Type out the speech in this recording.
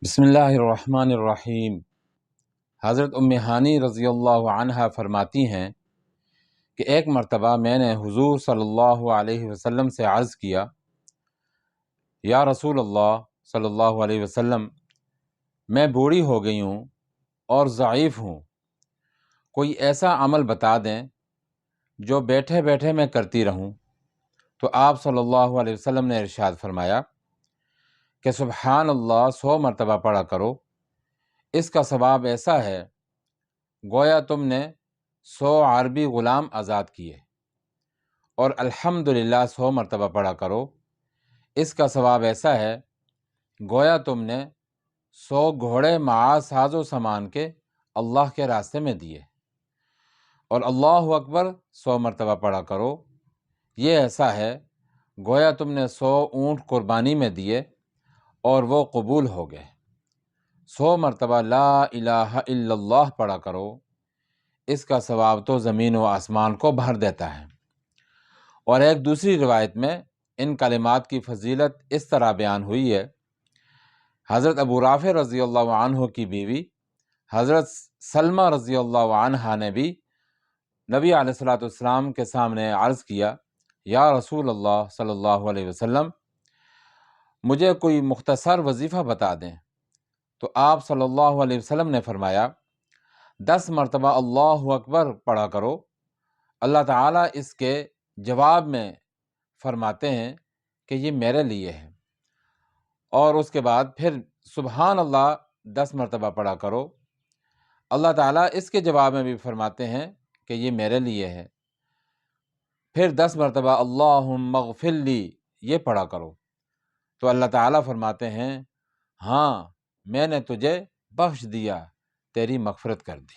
بسم اللہ الرحمن الرحیم۔ حضرت ام ہانی رضی اللہ عنہا فرماتی ہیں کہ ایک مرتبہ میں نے حضور صلی اللہ علیہ وسلم سے عرض کیا، یا رسول اللہ صلی اللہ علیہ وسلم، میں بوڑھی ہو گئی ہوں اور ضعیف ہوں، کوئی ایسا عمل بتا دیں جو بیٹھے بیٹھے میں کرتی رہوں۔ تو آپ صلی اللہ علیہ وسلم نے ارشاد فرمایا کہ سبحان اللہ 100 مرتبہ پڑھا کرو، اس کا ثواب ایسا ہے گویا تم نے 100 عربی غلام آزاد کیے، اور الحمدللہ 100 مرتبہ پڑھا کرو، اس کا ثواب ایسا ہے گویا تم نے 100 گھوڑے معاذ ساز و سامان کے اللہ کے راستے میں دیے، اور اللہ اکبر 100 مرتبہ پڑھا کرو، یہ ایسا ہے گویا تم نے 100 اونٹ قربانی میں دیے اور وہ قبول ہو گئے۔ 100 مرتبہ لا الہ الا اللہ پڑھا کرو، اس کا ثواب تو زمین و آسمان کو بھر دیتا ہے۔ اور ایک دوسری روایت میں ان کلمات کی فضیلت اس طرح بیان ہوئی ہے، حضرت ابو رافع رضی اللہ عنہ کی بیوی حضرت سلمہ رضی اللہ عنہا نے بھی نبی علیہ الصلوۃ والسلام کے سامنے عرض کیا، یا رسول اللہ صلی اللہ علیہ وسلم، مجھے کوئی مختصر وظیفہ بتا دیں۔ تو آپ صلی اللہ علیہ وسلم نے فرمایا، 10 مرتبہ اللہ اکبر پڑھا کرو۔ اللہ تعالیٰ اس کے جواب میں فرماتے ہیں کہ یہ میرے لیے ہے، اور اس کے بعد پھر سبحان اللہ 10 مرتبہ پڑھا کرو۔ اللہ تعالیٰ اس کے جواب میں بھی فرماتے ہیں کہ یہ میرے لیے ہے، پھر 10 مرتبہ اللہم اغفر لی یہ پڑھا کرو، تو اللہ تعالیٰ فرماتے ہیں، ہاں میں نے تجھے بخش دیا، تیری مغفرت کر دی۔